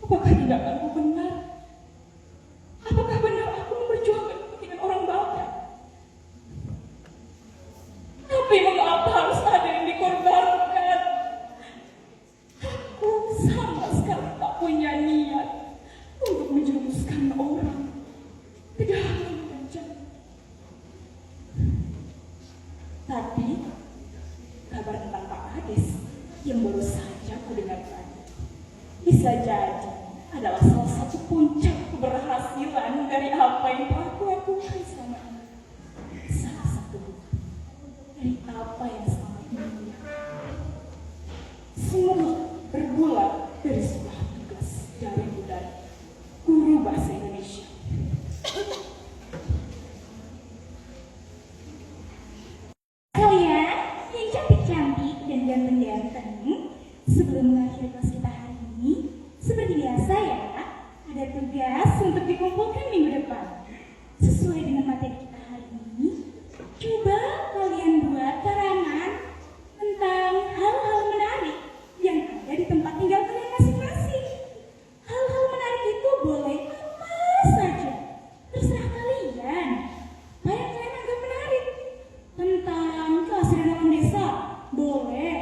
Apakah tindakanku benar? Apakah benar aku memperjuangkan kepentingan orang banyak? Tapi mengapa harus ada yang dikorbankan? Aku sama sekali tak punya niat untuk menjerumuskan orang ke dalam penjara. Tapi kabar tentang Pak Kades yang baru saja aku dengar tadi bisa jadi adalah salah satu puncak keberhasilan dari apa yang telah aku lakukan selama ini. Salah satu bukti dari apa yang selama ini semua berbulan dari sebuah tugas dari budaya guru bahasa Indonesia. Kalian yang cantik-cantik dan ganteng-ganteng, sebelum mengakhiri kelas kita hari ini, seperti biasa ya, ada tugas untuk dikumpulkan minggu depan. Sesuai dengan materi kita hari ini, coba kalian buat karangan tentang hal-hal menarik yang ada di tempat tinggal kalian masing-masing. Hal-hal menarik itu boleh apa saja, terserah kalian. Apa yang kalian anggap menarik? Tentang keasrian desa, boleh.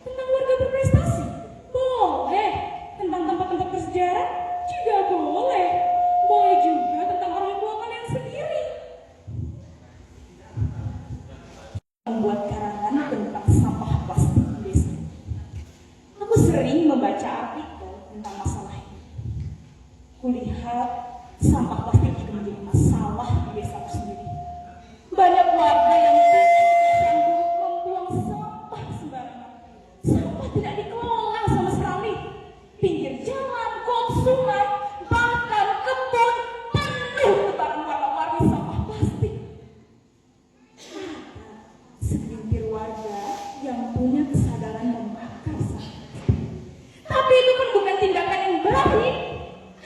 Tentang warga berprestasi, boleh. Tentang tempat-tempat bersejarah, juga boleh. Boleh juga tentang orang tua kalian sendiri. Membuat karangan tentang sampah plastik di desa. Aku sering membaca artikel tentang masalah ini. Kulihat sampah plastik juga menjadi masalah di desaku sendiri. Banyak warga yang membuang sampah sembarangan. Sampah tidak dikelola sama sekali. Pinggir jalan, kok, sungai, bahkan kebun penuh tebaran warna-warni sampah plastik. Ada segelintir warga yang punya kesadaran membakar sampah. Tapi itu pun bukan tindakan yang baik.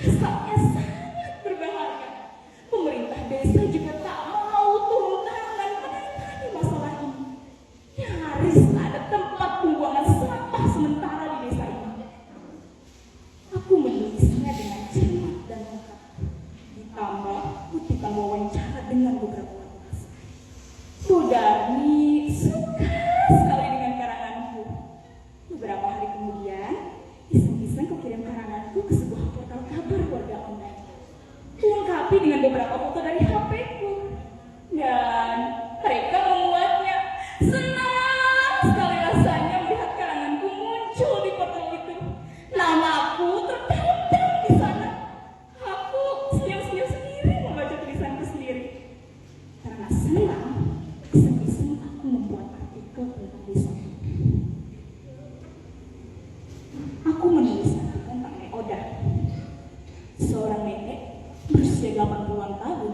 Rasanya sangat berbahaya. Pemerintah desa juga tak mau turun tangan menangani masalah ini. Nyaris ada tempat pembuangan sampah sementara di desa ini. Aku menulisnya dengan cermat dan lengkap, ditambah kutipan wawancara dengan beberapa warga. Bu Darni suka sekali dengan karanganku. Beberapa hari kemudian, iseng-iseng kukirim karanganku ke sebuah portal kabar warga online. Dilengkapi dengan beberapa foto dari HP-ku. Dan mereka memuatnya. Senang sekali rasanya melihat karanganku muncul di portal itu. Namaku tertempel di sana. Aku senyum-senyum sendiri membaca tulisanku sendiri. Karena senang, iseng-iseng aku membuat artikel tentang desa. Aku menulis artikel tentang Nek Oda, seorang nenek berusia 80-an tahun,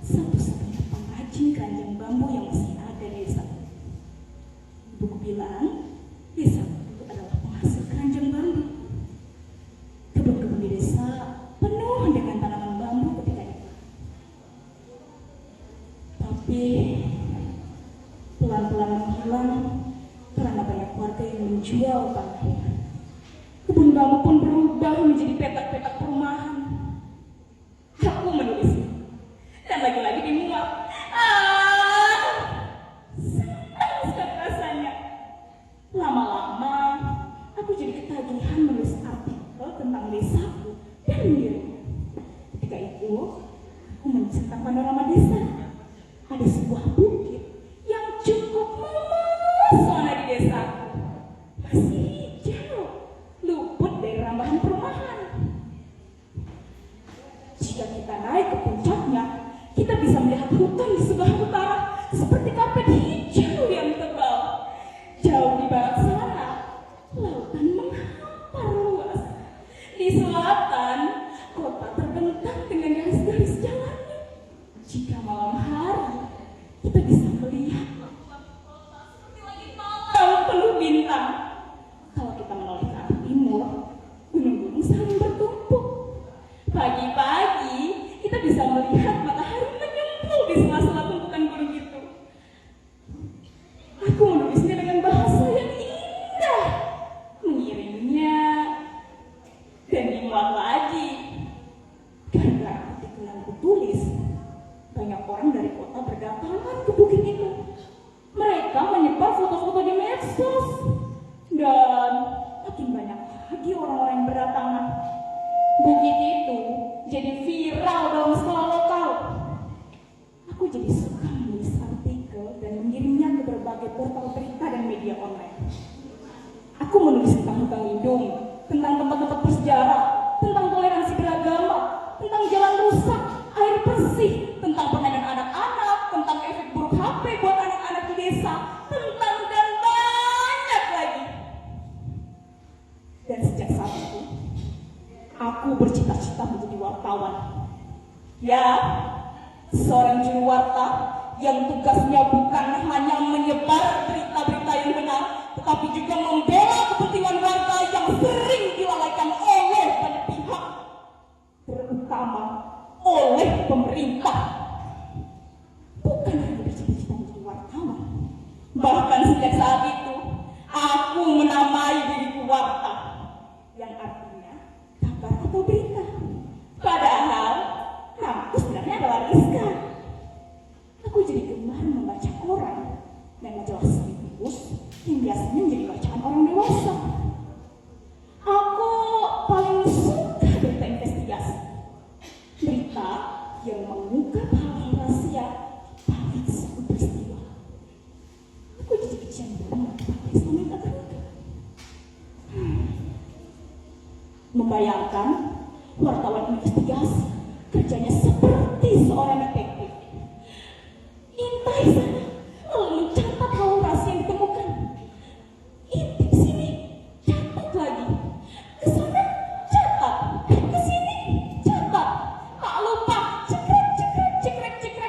satu-satunya pengrajin keranjang bambu yang masih ada di desa. Ibuku bilang, desa itu adalah penghasil keranjang bambu. Kebun-kebun di desa penuh dengan tanaman bambu ketika itu. Tapi pelan-pelan menghilang karena banyak warga yang menjual tanahnya. Kebun bambu pun berubah menjadi petak-petak perumahan. Aku menulisnya dan lagi-lagi dimuat. Senang sekali rasanya. Lama-lama aku jadi ketagihan menulis artikel tentang desaku dan dirinya. Ketika itu aku mencetak panorama desa. Ada sebuah bukit yang cukup memesona di desaku. Masih hijau, luput dari rambahan perumahan. Jika kita naik ke puncaknya, kita bisa melihat hutan di sebelah utara seperti karpet hijau yang tebal. Jauh di barat sana, lautan menghampar luas. Di selatan, kota terbentang dengan kita bisa melihat seperti langit malam penuh bintang. Kalau kita menoleh ke arah timur, gunung-gunung saling bertumpuk. Pagi-pagi kita bisa melihat matahari menyumpul di sela-sela tumpukan gunung itu. Aku menulisnya dengan bahasa yang indah, mengirimnya dan dimuat lagi. Gara-gara artikel yang kutulis, banyak orang dari kota berdatangan ke bukit itu. Mereka menyebar foto-foto di medsos, dan makin banyak lagi orang-orang yang berdatangan. Bukit itu jadi viral dalam skala lokal. Aku jadi suka menulis artikel dan mengirimnya ke berbagai portal berita dan media online. Aku menulis tentang hutan lindung, tentang tempat-tempat bersejarah, tentang toleransi beragama, tentang jalan rusak, air bersih, tentang permainan anak-anak, tentang efek buruk HP buat anak-anak di desa, tentang dan banyak lagi. Dan sejak saat itu, aku bercita-cita menjadi wartawan. Ya, seorang juru warta yang tugasnya bukan hanya menyebar berita-berita yang benar, tetapi juga membela kepentingan warga yang sering dilalaikan oleh banyak pihak, terutama oleh pemerintah. Bukan hanya bercita-cita menjadi wartawan, bahkan sejak saat itu aku menamai diriku warta, yang artinya kabar atau berita. Padahal namaku sebenarnya adalah Rizka. Aku jadi gemar membaca koran dan majalah sekaligus yang biasanya menjadi bacaan orang dewasa. Aku paling suka berita investigasi, berita yang mengungkap hal-hal rahasia balik suatu peristiwa. Aku jadi kecanduan peristiwa yang tak terungkap. Membayangkan wartawan investigasi kerjanya seperti seorang detektif. Intai sana, lalu mencatat hal rahasia yang ditemukan. Intip sini, catat lagi. Kesana, catat. Kesini, catat. Tak lupa, cekrek.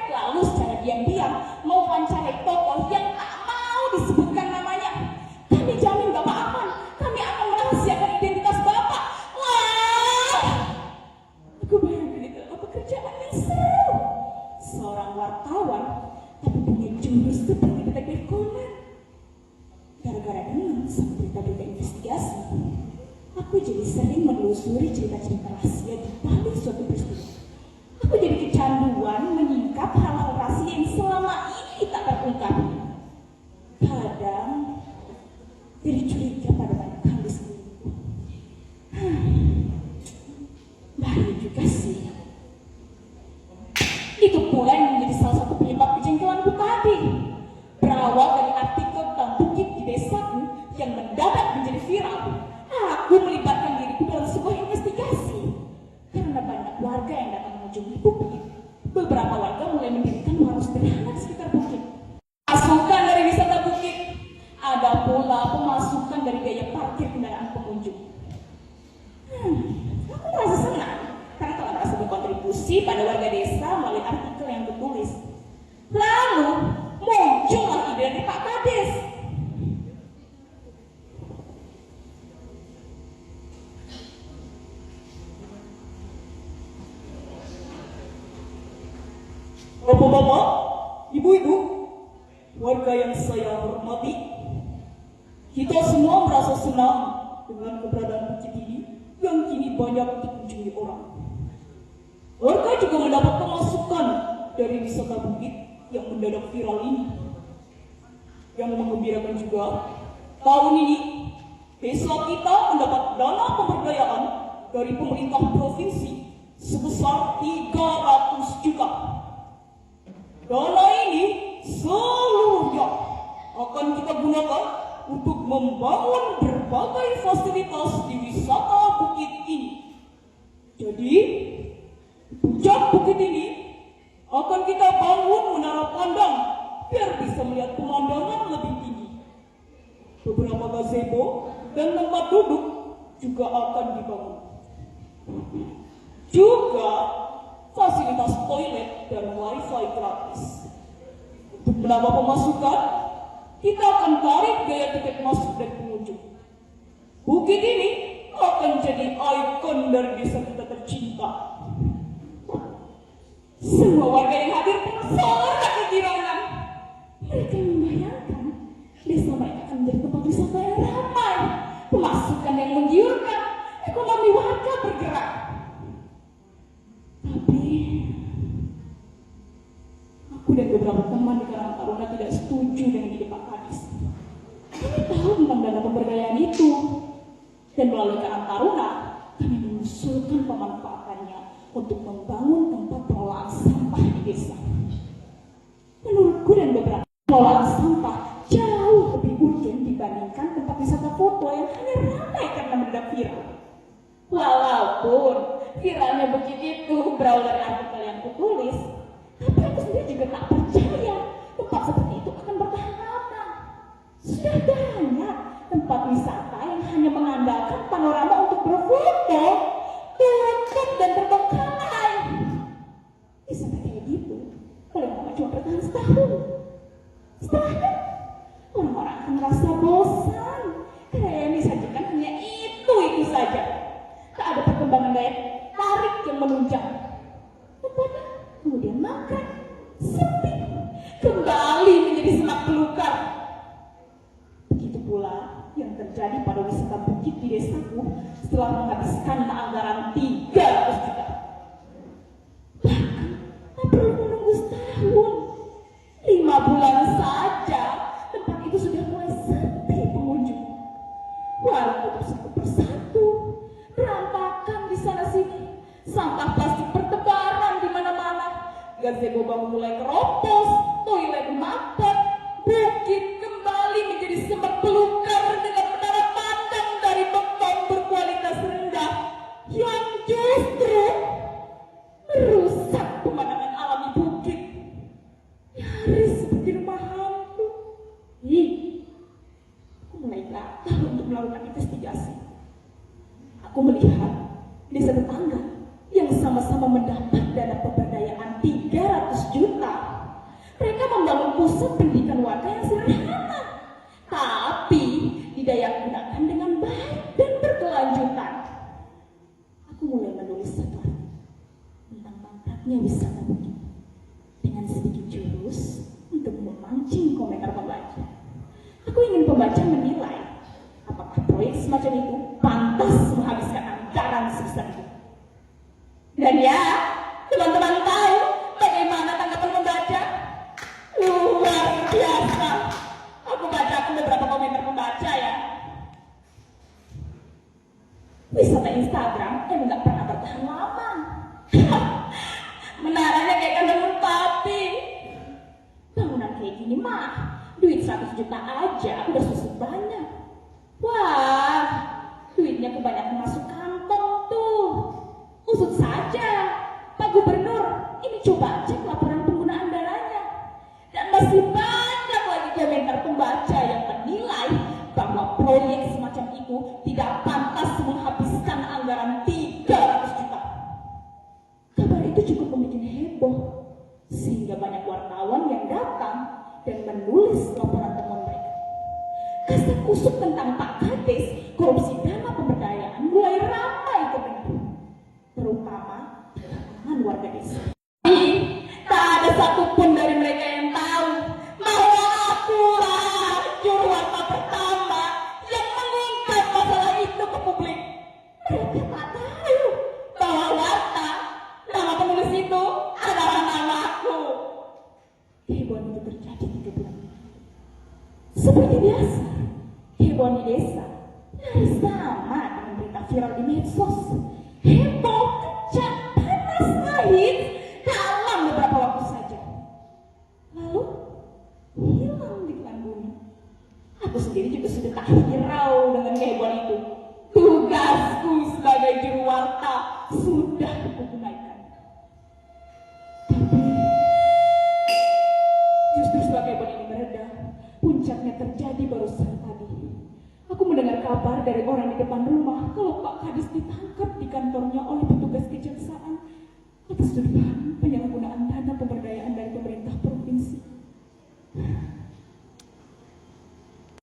Lalu secara diam-diam mewawancarai tokoh yang tak mau disebutkan namanya. Kami jamin Bapak aman. Kami akan merahasiakan identitas Bapak. Wah, aku bayangkan itu adalah pekerjaan yang seru. Seorang wartawan, tapi punya jurus seperti detektif Conan. Gara-gara dengar sama berita-berita investigasi, aku jadi sering menelusuri cerita-cerita rahasia di balik suatu peristiwa. Aku jadi kecanduan menyingkap hal-hal rahasia yang selama ini tak terungkap. Kadang jadi curiga pada banyak hal di sekelilingku. Bahaya juga sih. Itu pula yang menjadi salah satu penyebab kejengkelanku tadi. Berawal dari artikel tentang bukit di desaku yang mendadak menjadi viral, aku melibatkan diriku dalam sebuah investigasi. Karena banyak warga yang datang mengunjungi bukit, beberapa warga mulai mendirikan warung sederhana di sekitar bukit. Pemasukan dari wisata bukit, ada pula pemasukan dari biaya parkir kendaraan pengunjung. Aku merasa senang karena telah merasa berkontribusi pada warga desa melalui artikel yang kutulis. Lalu muncullah ide dari Pak Kades. Bapak-bapak, ibu-ibu, warga yang saya hormati, kita semua merasa senang dengan keberadaan bukit ini yang kini banyak dikunjungi orang. Warga juga mendapat pemasukan dari wisata bukit yang mendadak viral ini. Yang mengembirakan juga, tahun ini desa kita mendapat dana pemberdayaan dari pemerintah provinsi sebesar 300 juta. Dana ini seluruhnya akan kita gunakan untuk membangun berbagai fasilitas di wisata bukit ini. Jadi, puncak bukit ini akan kita bangun menara pandang biar bisa melihat pemandangan lebih tinggi. Beberapa gazebo dan tempat duduk juga akan dibangun. Juga fasilitas toilet dan wifi gratis. Untuk menambah pemasukan, kita akan tarik biaya tiket masuk dari pengunjung. Bukit ini akan jadi ikon dari desa kita tercinta. Semua warga yang hadir penasaran kegirangan. Mereka membayangkan desa mereka akan menjadi tempat wisata yang ramai, pemasukan yang menggiurkan, ekonomi warga bergerak. Tapi aku dan beberapa teman di Karang Taruna tidak setuju dengan ide Pak Kadis. Kami tahu tentang dana pemberdayaan itu, dan melalui Karang Taruna kami mengusulkan pemanfaatannya untuk membangun tempat pengelolaan sampah di desa. Menurutku dan beberapa, pengelolaan sampah jauh lebih urgen dibandingkan tempat wisata foto yang hanya ramai karena mendadak viral. Walaupun viralnya begitu berawal dari artikel yang kutulis, tapi aku sendiri juga tak percaya tempat seperti itu akan bertahan lama. Sudah banyak tempat wisata yang hanya mengandalkan panorama untuk berfoto, tutup dan terbengkalai. Wisata kayak gitu paling lama cuma bertahan setahun. Setelahnya orang-orang akan merasa bosan karena yang disajikan hanya itu saja. Tak ada perkembangan daya tarik yang menunjang. Tempatnya kemudian makan, sepi, kembali menjadi semak belukar. Begitu pula yang terjadi pada wisata bukit di desaku setelah menghabiskan anggaran 300 juta. Bahkan tak perlu menunggu setahun, 5 bulan saja tempat itu sudah mulai sepi pengunjung. Warga bersatu persatu, berantakan di sana sini, sampah plastik bertebaran di mana-mana, gazebo bangun mulai keropos, toilet mampet, bukit kembali menjadi semak belukar dengan menara pandang dari beton berkualitas rendah yang justru merusak pemandangan alami bukit. Nyaris seperti rumah hantu. Aku mulai gatal untuk melakukan investigasi. Aku melihat desa tetangga yang sama-sama mendapat dana pemberdayaan 300 juta. Mereka membangun pusat pendidikan warga yang sederhana, tapi didaya gunakan dengan baik dan berkelanjutan. Aku mulai menulis satu artikel tentang mantapnya wisata bukit dengan sedikit jurus untuk memancing komentar pembaca. Aku ingin pembaca menilai apakah proyek semacam itu pantas menghabiskan anggaran sebesar itu. Dan ya, teman-teman tahu bagaimana tanggapan pembaca? Luar biasa. Aku bacakan beberapa komentar pembaca ya. Wisata Instagram emang gak pernah bertahan lama. Menaranya kayak kandang merpati. Bangunan kayak gini mah duit 100 juta aja udah susah banyak. Wah, duitnya kebanyakan masuk kantong tuh. Usut saja, Pak Gubernur, ini coba cek laporan penggunaan dananya. Dan masih banyak lagi komentar pembaca yang menilai bahwa proyek semacam itu tidak pantas menghabiskan anggaran 300 juta. Kabar itu cukup membuat heboh, sehingga banyak wartawan yang datang dan menulis laporan temuan mereka. Kasak kusuk tentang Pak Kades korupsi dana pemberdayaan mulai ramai terdengar, terutama di kalangan warga desa. Tak ada satupun dari mereka yang tahu bahwa akulah juru warta pertama yang mengungkap masalah itu ke publik. Mereka tak tahu bahwa warta, nama penulis itu adalah namaku. Hebohan itu terjadi 3 bulan. Seperti biasa, hebohan di desa nyaris sama dengan berita viral di medsos. Heboh, kejam, panas, ngehits dalam beberapa waktu saja, lalu hilang di telan bumi. Aku sendiri juga sudah tak hirau dengan kehebohan itu. Tugasku sebagai juru warta sudah kutunaikan. Tapi justru setelah kehebohan ini mereda, puncaknya terjadi barusan tadi. Aku mendengar kabar dari orang di depan rumah kalau Pak Kadis ditangkap di kantornya oleh petugas kejaksaan